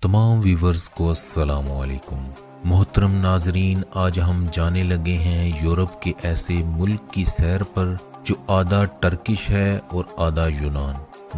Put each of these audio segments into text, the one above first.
تمام ویورز کو السلام علیکم۔ محترم ناظرین، آج ہم جانے لگے ہیں یورپ کے ایسے ملک کی سیر پر جو آدھا ٹرکش ہے اور آدھا یونان۔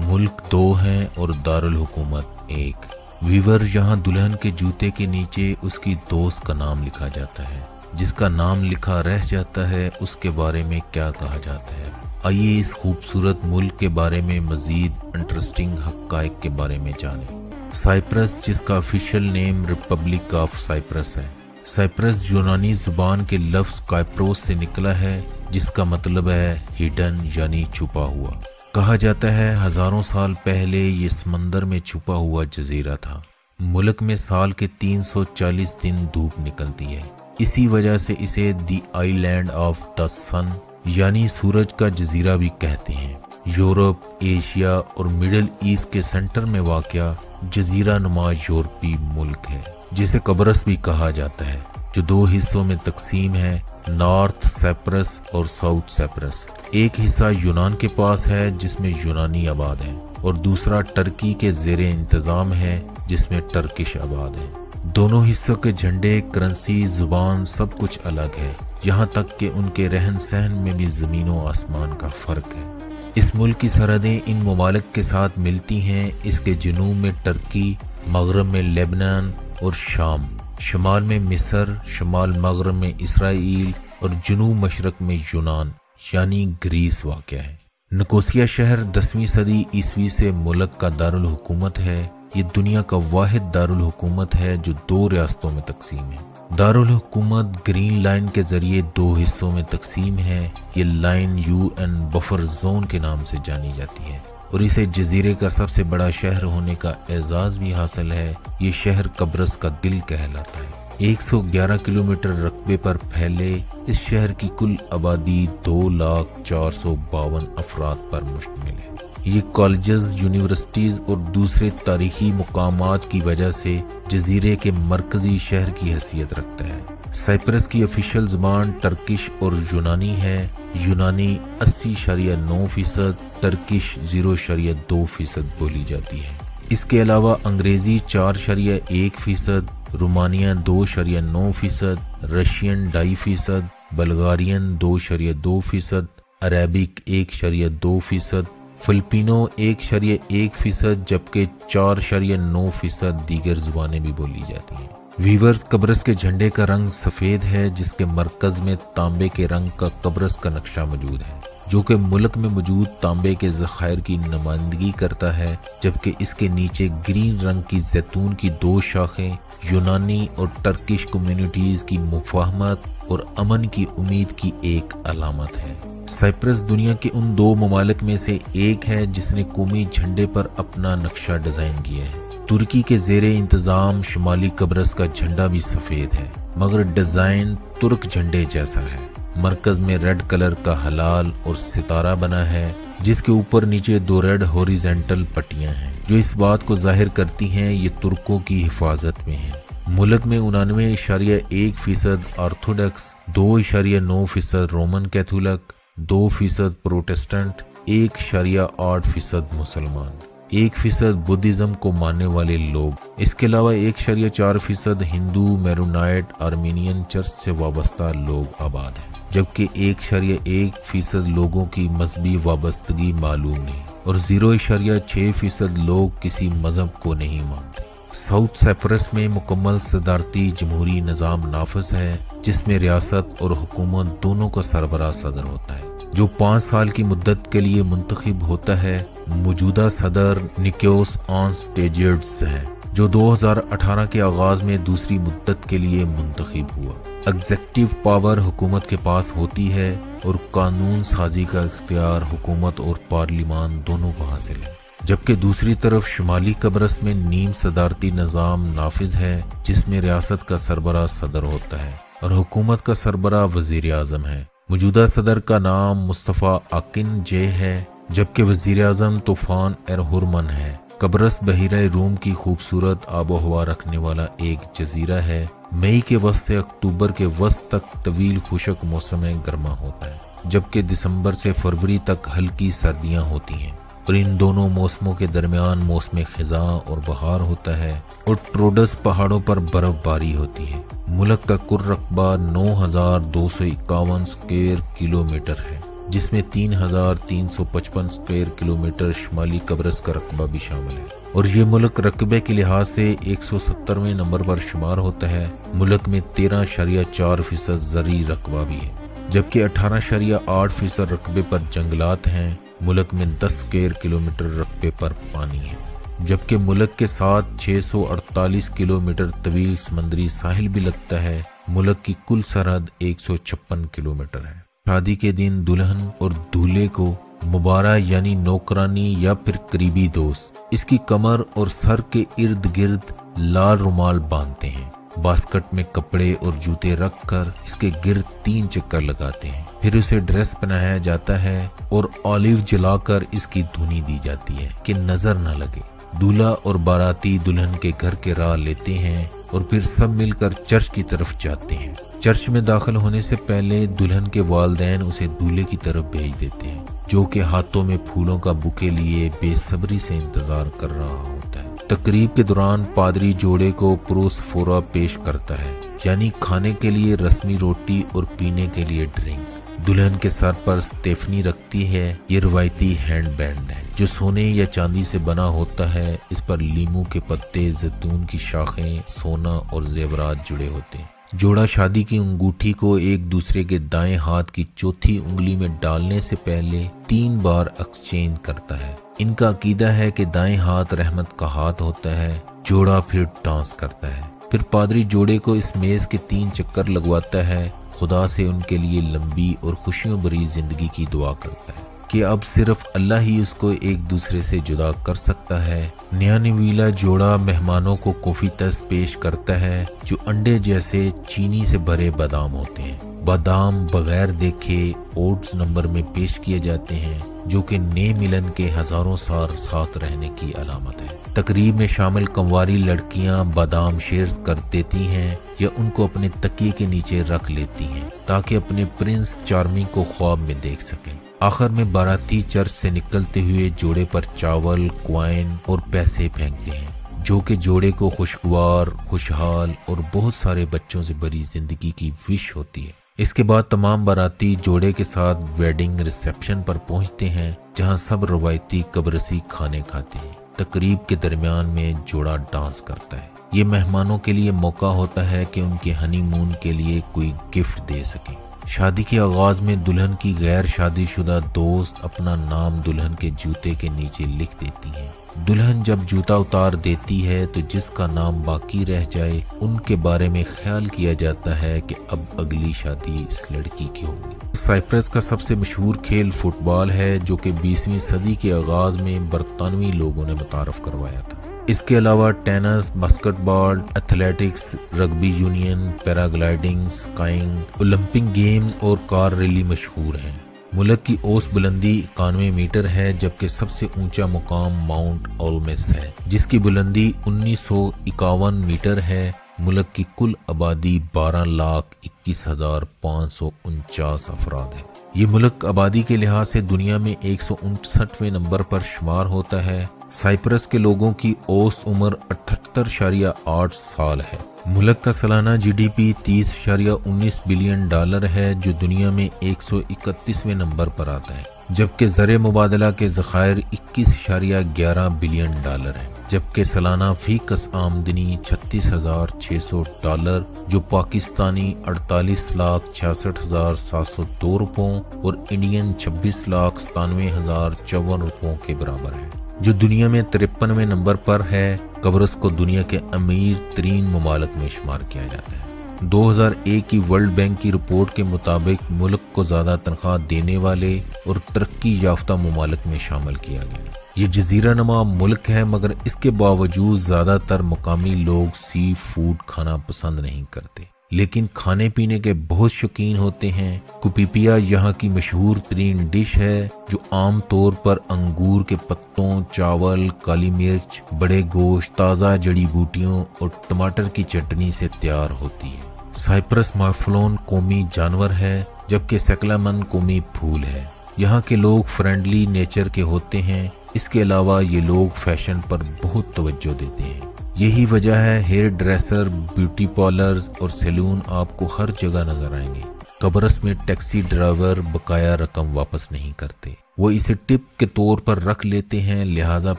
ملک دو ہیں اور دارالحکومت ایک۔ ویور، یہاں دلہن کے جوتے کے نیچے اس کی دوست کا نام لکھا جاتا ہے۔ جس کا نام لکھا رہ جاتا ہے اس کے بارے میں کیا کہا جاتا ہے؟ آئیے اس خوبصورت ملک کے بارے میں مزید انٹرسٹنگ حقائق کے بارے میں جانیں۔ سائپرس، جس کا official name republic of Cyprus ہے۔ سائپرس یونانی زبان کے لفظ کائپروس سے نکلا ہے، جس کا مطلب ہے ہڈن یعنی چھپا ہوا۔ کہا جاتا ہے ہزاروں سال پہلے یہ سمندر میں چھپا ہوا جزیرہ تھا۔ ملک میں سال کے 340 دن دھوپ نکلتی ہے، اسی وجہ سے اسے دی آئی لینڈ آف دا سن یعنی سورج کا جزیرہ بھی کہتے ہیں۔ یورپ، ایشیا اور مڈل ایسٹ کے سینٹر میں واقع جزیرہ نما یورپی ملک ہے، جسے قبرص بھی کہا جاتا ہے، جو دو حصوں میں تقسیم ہے، نارتھ سائپرس اور ساؤتھ سائپرس۔ ایک حصہ یونان کے پاس ہے جس میں یونانی آباد ہیں، اور دوسرا ٹرکی کے زیر انتظام ہے جس میں ٹرکش آباد ہیں۔ دونوں حصوں کے جھنڈے، کرنسی، زبان سب کچھ الگ ہے، یہاں تک کہ ان کے رہن سہن میں بھی زمین و آسمان کا فرق ہے۔ اس ملک کی سرحدیں ان ممالک کے ساتھ ملتی ہیں۔ اس کے جنوب میں ترکی، مغرب میں لیبنان اور شام، شمال میں مصر، شمال مغرب میں اسرائیل اور جنوب مشرق میں یونان یعنی گریس واقع ہے۔ نکوسیا شہر 10ویں صدی عیسوی سے ملک کا دارالحکومت ہے۔ یہ دنیا کا واحد دارالحکومت ہے جو دو ریاستوں میں تقسیم ہے۔ دارالحکومت گرین لائن کے ذریعے دو حصوں میں تقسیم ہے۔ یہ line U N buffer zone کے نام سے جانی جاتی ہے اور اسے جزیرے کا سب سے بڑا شہر ہونے کا اعزاز بھی حاصل ہے۔ یہ شہر قبرص کا دل کہلاتا ہے۔ 111 کلومیٹر رقبے پر پھیلے اس شہر کی کل آبادی 2,04,52 افراد پر مشتمل ہے۔ یہ کالجز، یونیورسٹیز اور دوسرے تاریخی مقامات کی وجہ سے جزیرے کے مرکزی شہر کی حیثیت رکھتا ہے۔ سائپرس کی آفیشیل زبان ٹرکش اور یونانی ہے۔ یونانی 80.9%، ٹرکش 0.2% بولی جاتی ہے۔ اس کے علاوہ انگریزی 4.1%، رومانیہ 2.9%، رشین 2.5%، بلغارین 2.2%، عربک 1.2%، فلپینو 1.1%، جبکہ 4.9% دیگر زبانیں بھی بولی جاتی ہیں۔ ویورز، قبرص کے جھنڈے کا رنگ سفید ہے، جس کے مرکز میں تانبے کے رنگ کا قبرص کا نقشہ موجود ہے، جو کہ ملک میں موجود تانبے کے ذخائر کی نمائندگی کرتا ہے، جبکہ اس کے نیچے گرین رنگ کی زیتون کی دو شاخیں یونانی اور ٹرکش کمیونٹیز کی مفاہمت اور امن کی امید کی ایک علامت ہے۔ سائپرس دنیا کے ان دو ممالک میں سے ایک ہے جس نے قومی جھنڈے پر اپنا نقشہ ڈیزائن کیا ہے۔ ترکی کے زیر انتظام شمالی قبرص کا جھنڈا بھی سفید ہے، مگر ڈیزائن ترک جھنڈے جیسا ہے۔ مرکز میں ریڈ کلر کا ہلال اور ستارہ بنا ہے، جس کے اوپر نیچے دو ریڈ ہوریزنٹل پٹیاں ہیں، جو اس بات کو ظاہر کرتی ہیں یہ ترکوں کی حفاظت میں ہیں۔ ملک میں 99.1% آرتھوڈکس، 2.9% رومن کیتھولک، 2% پروٹسٹنٹ، 1.8% مسلمان، 1% بدھزم کو ماننے والے لوگ، اس کے علاوہ 1.4% ہندو، میرونائٹ، آرمینین چرچ سے وابستہ لوگ آباد ہیں، جبکہ 1.1% لوگوں کی مذہبی وابستگی معلوم نہیں اور 0.6% لوگ کسی مذہب کو نہیں مانتے۔ ساؤتھ سائپرس میں مکمل صدارتی جمہوری نظام نافذ ہے، جس میں ریاست اور حکومت دونوں کا سربراہ صدر ہوتا ہے، جو 5 سال کی مدت کے لیے منتخب ہوتا ہے۔ موجودہ صدر نکیوس آنسٹیجیڈس ہے، جو 2018 کے آغاز میں دوسری مدت کے لیے منتخب ہوا۔ ایگزیکٹو پاور حکومت کے پاس ہوتی ہے اور قانون سازی کا اختیار حکومت اور پارلیمان دونوں کو حاصل ہے، جبکہ دوسری طرف شمالی قبرص میں نیم صدارتی نظام نافذ ہے، جس میں ریاست کا سربراہ صدر ہوتا ہے اور حکومت کا سربراہ وزیر اعظم ہے۔ موجودہ صدر کا نام مصطفیٰ آکن جے ہے، جبکہ وزیر اعظم طوفان ارہرمن ہے۔ قبرص بحیرہ روم کی خوبصورت آب و ہوا رکھنے والا ایک جزیرہ ہے۔ مئی کے وسط سے اکتوبر کے وسط تک طویل خشک موسم گرما ہوتا ہے، جبکہ دسمبر سے فروری تک ہلکی سردیاں ہوتی ہیں۔ اور ان دونوں موسموں کے درمیان موسم خزاں اور بہار ہوتا ہے اور ٹروڈس پہاڑوں پر برف باری ہوتی ہے۔ ملک کا کل رقبہ 9251 اسکوائر کلومیٹر ہے، جس میں 3355 اسکوائر کلومیٹر شمالی قبرص کا رقبہ بھی شامل ہے، اور یہ ملک رقبے کے لحاظ سے 170ویں نمبر پر شمار ہوتا ہے۔ ملک میں 13.4% زرعی رقبہ بھی ہے، جبکہ 18.8% رقبے پر جنگلات ہیں۔ ملک میں 10 اسکوائر کلومیٹر رقبے پر پانی ہے، جبکہ ملک کے ساتھ 648 کلومیٹر طویل سمندری ساحل بھی لگتا ہے۔ ملک کی کل سرحد 156 کلومیٹر ہے۔ شادی کے دن دلہن اور دولہے کو مبارہ یعنی نوکرانی یا پھر قریبی دوست اس کی کمر اور سر کے ارد گرد لال رومال باندھتے ہیں، باسکٹ میں کپڑے اور جوتے رکھ کر اس کے گرد 3 چکر لگاتے ہیں، پھر اسے ڈریس پہنایا جاتا ہے اور آلیو جلا کر اس کی دھنی دی جاتی ہے کہ نظر نہ لگے۔ دولہا اور باراتی دلہن کے گھر کے راہ لیتے ہیں اور پھر سب مل کر چرچ کی طرف جاتے ہیں۔ چرچ میں داخل ہونے سے پہلے دلہن کے والدین اسے دولہے کی طرف بھیج دیتے ہیں، جو کہ ہاتھوں میں پھولوں کا بوکے لیے بے صبری سے انتظار کر رہا ہوتا ہے۔ تقریب کے دوران پادری جوڑے کو پروسفورا پیش کرتا ہے، یعنی کھانے کے لیے رسمی روٹی اور پینے کے لیے ڈرنک۔ دلہن کے سر پر سٹیفنی رکھتی ہے، یہ روایتی ہینڈ بینڈ ہے جو سونے یا چاندی سے بنا ہوتا ہے۔ اس پر لیموں کے پتے، زیتون کی شاخیں، سونا اور زیورات جڑے ہوتے ہیں۔ جوڑا شادی کی انگوٹھی کو ایک دوسرے کے دائیں ہاتھ کی چوتھی انگلی میں ڈالنے سے پہلے 3 بار ایکسچینج کرتا ہے۔ ان کا عقیدہ ہے کہ دائیں ہاتھ رحمت کا ہاتھ ہوتا ہے۔ جوڑا پھر ڈانس کرتا ہے، پھر پادری جوڑے کو اس میز کے 3 چکر لگواتا ہے، خدا سے ان کے لیے لمبی اور خوشیوں بھری زندگی کی دعا کرتا ہے کہ اب صرف اللہ ہی اس کو ایک دوسرے سے جدا کر سکتا ہے۔ نیا نویلا جوڑا مہمانوں کو کافی تس پیش کرتا ہے جو انڈے جیسے چینی سے بھرے بادام ہوتے ہیں۔ بادام بغیر دیکھے اوٹس نمبر میں پیش کیے جاتے ہیں، جو کہ نئے ملن کے ہزاروں سال ساتھ رہنے کی علامت ہے۔ تقریب میں شامل کنواری لڑکیاں بادام شیئر کر دیتی ہیں یا ان کو اپنے تکیے کے نیچے رکھ لیتی ہیں تاکہ اپنے پرنس چارمنگ کو خواب میں دیکھ سکیں۔ آخر میں باراتی چرچ سے نکلتے ہوئے جوڑے پر چاول، کوائن اور پیسے پھینکتے ہیں، جو کہ جوڑے کو خوشگوار، خوشحال اور بہت سارے بچوں سے بھری زندگی کی وش ہوتی ہے۔ اس کے بعد تمام باراتی جوڑے کے ساتھ ویڈنگ ریسیپشن پر پہنچتے ہیں، جہاں سب روایتی قبرصی کھانے کھاتے ہیں۔ تقریب کے درمیان میں جوڑا ڈانس کرتا ہے۔ یہ مہمانوں کے لیے موقع ہوتا ہے کہ ان کے ہنی مون کے لیے کوئی گفٹ دے سکیں۔ شادی کے آغاز میں دلہن کی غیر شادی شدہ دوست اپنا نام دلہن کے جوتے کے نیچے لکھ دیتی ہیں۔ دلہن جب جوتا اتار دیتی ہے تو جس کا نام باقی رہ جائے ان کے بارے میں خیال کیا جاتا ہے کہ اب اگلی شادی اس لڑکی کی ہوگی۔ سائپرس کا سب سے مشہور کھیل فٹ بال ہے، جو کہ 20ویں صدی کے آغاز میں برطانوی لوگوں نے متعارف کروایا تھا۔ اس کے علاوہ tennis, basketball, athletics, rugby union, paragliding, skiing, Olympic games اور کار ریلی مشہور ہیں۔ ملک کی اوس بلندی 91 میٹر ہے، جبکہ سب سے اونچا مقام ماؤنٹ اولمس ہے، جس کی بلندی 1951 میٹر ہے۔ ملک کی کل آبادی 12,21,549 افراد ہے۔ یہ ملک آبادی کے لحاظ سے دنیا میں 159ویں نمبر پر شمار ہوتا ہے۔ سائپرس کے لوگوں کی اوسط عمر 78.8 سال ہے۔ ملک کا سالانہ GDP 30.19 بلین ڈالر ہے، جو دنیا میں 131ویں نمبر پر آتا ہے، جبکہ زر مبادلہ کے ذخائر 21.11 بلین ڈالر ہیں، جبکہ سالانہ فی کس آمدنی 36,600 ڈالر، جو پاکستانی 48,66,702 روپوں اور انڈین 26,97,054 روپوں کے برابر ہے، جو دنیا میں 53ویں نمبر پر ہے۔ قبرص کو دنیا کے امیر ترین ممالک میں شمار کیا جاتا ہے۔ 2001 کی ورلڈ بینک کی رپورٹ کے مطابق ملک کو زیادہ تنخواہ دینے والے اور ترقی یافتہ ممالک میں شامل کیا گیا۔ یہ جزیرہ نما ملک ہے، مگر اس کے باوجود زیادہ تر مقامی لوگ سی فوڈ کھانا پسند نہیں کرتے، لیکن کھانے پینے کے بہت شوقین ہوتے ہیں۔ کوپیپیا یہاں کی مشہور ترین ڈش ہے، جو عام طور پر انگور کے پتوں، چاول، کالی مرچ، بڑے گوشت، تازہ جڑی بوٹیوں اور ٹماٹر کی چٹنی سے تیار ہوتی ہے۔ سائپرس مائفلون قومی جانور ہے، جبکہ سیکلامن قومی پھول ہے۔ یہاں کے لوگ فرینڈلی نیچر کے ہوتے ہیں، اس کے علاوہ یہ لوگ فیشن پر بہت توجہ دیتے ہیں۔ یہی وجہ ہے ہیئر ڈریسر، بیوٹی پارلرز اور سیلون آپ کو ہر جگہ نظر آئیں گے۔ قبرص میں ٹیکسی ڈرائیور بقایا رقم واپس نہیں کرتے، وہ اسے ٹپ کے طور پر رکھ لیتے ہیں، لہٰذا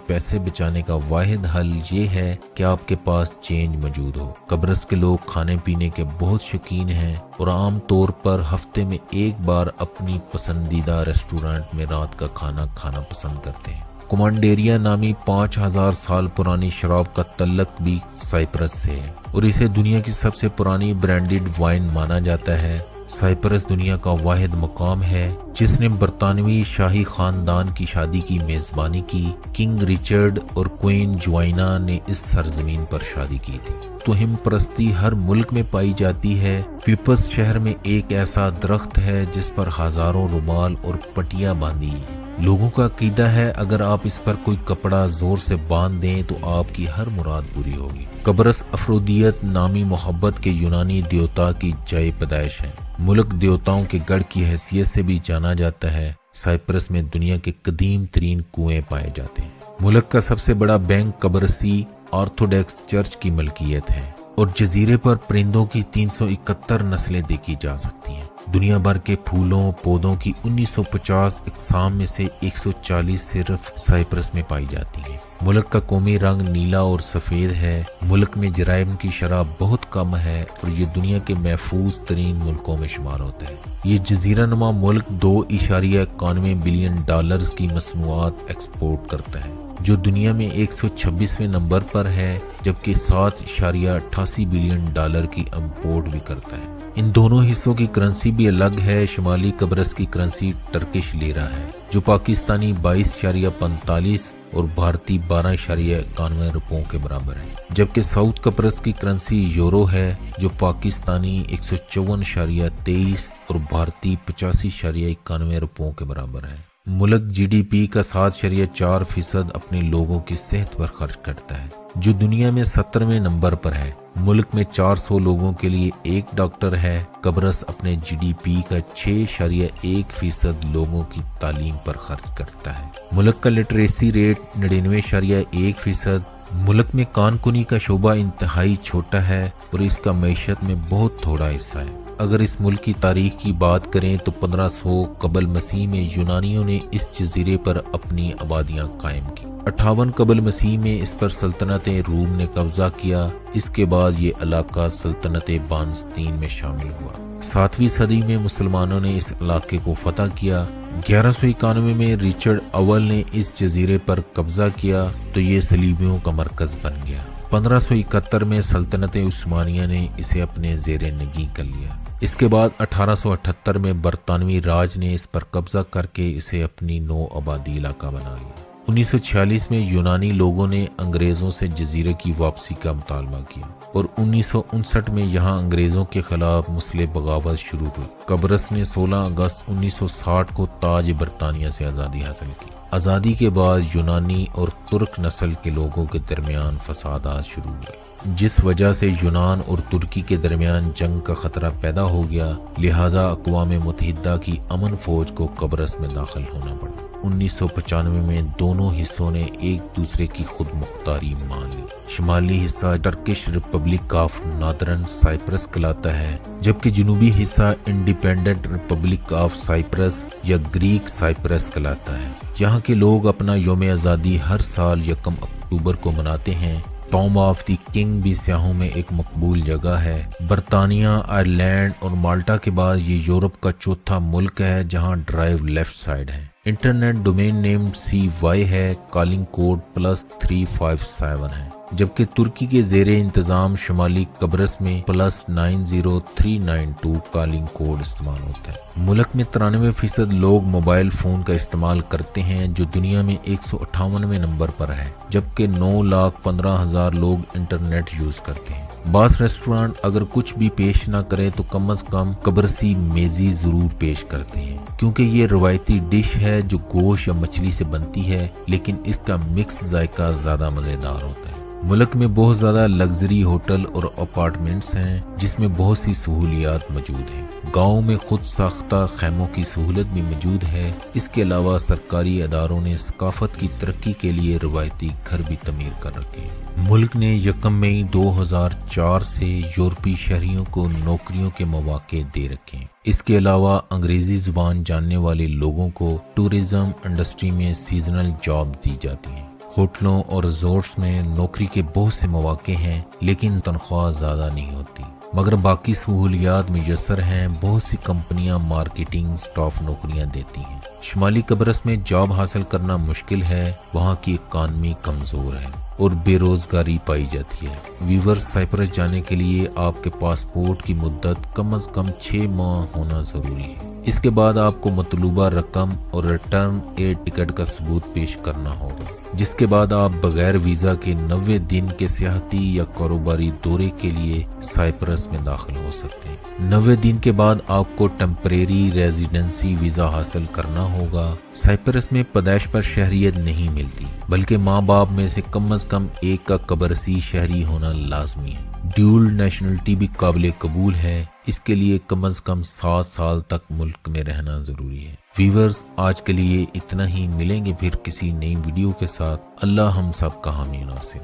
پیسے بچانے کا واحد حل یہ ہے کہ آپ کے پاس چینج موجود ہو۔ قبرص کے لوگ کھانے پینے کے بہت شوقین ہیں اور عام طور پر ہفتے میں ایک بار اپنی پسندیدہ ریسٹورانٹ میں رات کا کھانا کھانا پسند کرتے ہیں۔ کمانڈیریا نامی 5000 سال پرانی شراب کا تعلق بھی سائپرس سے ہے اور اسے دنیا کی سب سے پرانی برانڈڈ وائن مانا جاتا ہے۔ سائپرس دنیا کا واحد مقام ہے جس نے برطانوی شاہی خاندان کی شادی کی میزبانی کی۔ کنگ رچرڈ اور کوئین جوائنا نے اس سرزمین پر شادی کی تھی۔ توہم پرستی ہر ملک میں پائی جاتی ہے۔ پیپس شہر میں ایک ایسا درخت ہے جس پر ہزاروں رومال اور پٹیاں باندھی ہیں۔ لوگوں کا عقیدہ ہے اگر آپ اس پر کوئی کپڑا زور سے باندھ دیں تو آپ کی ہر مراد پوری ہوگی۔ قبرص افرودیت نامی محبت کے یونانی دیوتا کی جائے پیدائش ہے۔ ملک دیوتاؤں کے گڑھ کی حیثیت سے بھی جانا جاتا ہے۔ سائپرس میں دنیا کے قدیم ترین کنویں پائے جاتے ہیں۔ ملک کا سب سے بڑا بینک قبرصی آرتھوڈکس چرچ کی ملکیت ہے اور جزیرے پر پرندوں کی 371 نسلیں دیکھی جا سکتی ہیں۔ دنیا بھر کے پھولوں پودوں کی 1950 اقسام میں سے 140 صرف سائپرس میں پائی جاتی ہیں۔ ملک کا قومی رنگ نیلا اور سفید ہے۔ ملک میں جرائم کی شرح بہت کم ہے اور یہ دنیا کے محفوظ ترین ملکوں میں شمار ہوتا ہے۔ یہ جزیرہ نما ملک $2.91 بلین کی مصنوعات ایکسپورٹ کرتا ہے جو دنیا میں 126ویں نمبر پر ہے، جبکہ $7.88 بلین کی امپورٹ بھی کرتا ہے۔ ان دونوں حصوں کی کرنسی بھی الگ ہے۔ شمالی قبرص کی کرنسی ٹرکش لیرا ہے جو پاکستانی 22.45 اور بھارتی 12.91 روپوں کے برابر ہے، جبکہ ساؤتھ قبرص کی کرنسی یورو ہے جو پاکستانی 154.23 اور بھارتی 85.91 روپوں کے برابر ہے۔ ملک جی ڈی پی کا 7.4% اپنے لوگوں کی صحت پر خرچ کرتا ہے جو دنیا میں 70ویں نمبر پر ہے۔ ملک میں 400 لوگوں کے لیے ایک ڈاکٹر ہے۔ قبرص اپنے جی ڈی پی کا 6.1% لوگوں کی تعلیم پر خرچ کرتا ہے۔ ملک کا لٹریسی ریٹ 99.1%۔ ملک میں کان کنی کا شعبہ انتہائی چھوٹا ہے اور اس کا معیشت میں بہت تھوڑا حصہ ہے۔ اگر اس ملک کی تاریخ کی بات کریں تو 1500 قبل مسیح میں یونانیوں نے اس جزیرے پر اپنی آبادیاں قائم کی۔ 58 قبل مسیح میں اس پر سلطنت روم نے قبضہ کیا۔ اس کے بعد یہ علاقہ سلطنت بانستین میں شامل ہوا۔ 7ویں صدی میں مسلمانوں نے اس علاقے کو فتح کیا۔ 1191 میں رچرڈ اول نے اس جزیرے پر قبضہ کیا تو یہ صلیبیوں کا مرکز بن گیا۔ 1571 میں سلطنت عثمانیہ نے اسے اپنے زیر نگین کر لیا۔ اس کے بعد 1878 میں برطانوی راج نے اس پر قبضہ کر کے اسے اپنی نو آبادی علاقہ بنا لیا۔ 1946 میں یونانی لوگوں نے انگریزوں سے جزیرے کی واپسی کا مطالبہ کیا اور 1959 میں یہاں انگریزوں کے خلاف مسلح بغاوت شروع ہوئی۔ قبرص نے 16 اگست 1960 کو تاج برطانیہ سے آزادی حاصل کی۔ آزادی کے بعد یونانی اور ترک نسل کے لوگوں کے درمیان فسادات شروع ہوئے، جس وجہ سے یونان اور ترکی کے درمیان جنگ کا خطرہ پیدا ہو گیا، لہذا اقوام متحدہ کی امن فوج کو قبرص میں داخل ہونا پڑا۔ 1995 میں دونوں حصوں نے ایک دوسرے کی خود مختاری مان لی۔ شمالی حصہ Turkish republic of Northern Cyprus کہلاتا ہے، جبکہ جنوبی حصہ انڈیپینڈنٹ ریپبلک آف سائپرس یا گریک سائپرس کہلاتا ہے۔ یہاں کے لوگ اپنا یوم آزادی ہر سال 1 اکتوبر کو مناتے ہیں۔ ٹام آف دی کنگ بھی سیاحوں میں ایک مقبول جگہ ہے۔ برطانیہ، آئرلینڈ اور مالٹا کے بعد یہ یورپ کا چوتھا ملک ہے جہاں ڈرائیو لیفٹ سائیڈ ہے۔ انٹرنیٹ ڈومین نیم CY ہے، کالنگ کوڈ +357 ہے، جبکہ ترکی کے زیر انتظام شمالی قبرص میں +90392 کالنگ کوڈ استعمال ہوتا ہے۔ ملک میں 93% لوگ موبائل فون کا استعمال کرتے ہیں جو دنیا میں 158ویں نمبر پر ہے، جبکہ 9,15,000 لوگ انٹرنیٹ یوز کرتے ہیں۔ بعض ریسٹورانٹ اگر کچھ بھی پیش نہ کرے تو کم از کم قبرصی میزی ضرور پیش کرتے ہیں، کیونکہ یہ روایتی ڈش ہے جو گوشت یا مچھلی سے بنتی ہے، لیکن اس کا مکس ذائقہ زیادہ مزیدار ہوتا ہے۔ ملک میں بہت زیادہ لگژری ہوٹل اور اپارٹمنٹس ہیں جس میں بہت سی سہولیات موجود ہیں۔ گاؤں میں خود ساختہ خیموں کی سہولت بھی موجود ہے۔ اس کے علاوہ سرکاری اداروں نے ثقافت کی ترقی کے لیے روایتی گھر بھی تعمیر کر رکھے ہیں۔ ملک نے 1 مئی 2004 سے یورپی شہریوں کو نوکریوں کے مواقع دے رکھے ہیں۔ اس کے علاوہ انگریزی زبان جاننے والے لوگوں کو ٹورزم انڈسٹری میں سیزنل جاب دی جاتی ہیں۔ ہوٹلوں اور ریزورٹس میں نوکری کے بہت سے مواقع ہیں لیکن تنخواہ زیادہ نہیں ہوتی، مگر باقی سہولیات میسر ہیں۔ بہت سی کمپنیاں مارکیٹنگ سٹاف نوکریاں دیتی ہیں۔ شمالی قبرص میں جاب حاصل کرنا مشکل ہے، وہاں کی اکانومی کمزور ہے اور بے روزگاری پائی جاتی ہے۔ ویورز سائپرس جانے کے لیے آپ کے پاسپورٹ کی مدت کم از کم 6 ماہ ہونا ضروری ہے۔ اس کے بعد آپ کو مطلوبہ رقم اور ریٹرن ایئر ٹکٹ کا ثبوت پیش کرنا ہوگا، جس کے بعد آپ بغیر ویزا کے 90 دن کے سیاحتی یا کاروباری دورے کے لیے سائپرس میں داخل ہو سکتے ہیں۔ 90 دن کے بعد آپ کو ٹیمپریری ریزیڈنسی ویزا حاصل کرنا ہوگا۔ سائپرس میں پیدائش پر شہریت نہیں ملتی، بلکہ ماں باپ میں سے کم از کم ایک کا قبرصی شہری ہونا لازمی ہے۔ ڈیول نیشنلٹی بھی قابل قبول ہے، اس کے لیے کم از کم 7 سال تک ملک میں رہنا ضروری ہے۔ ویورز آج کے لیے اتنا ہی، ملیں گے پھر کسی نئی ویڈیو کے ساتھ۔ اللہ ہم سب کا حامی و ناصر۔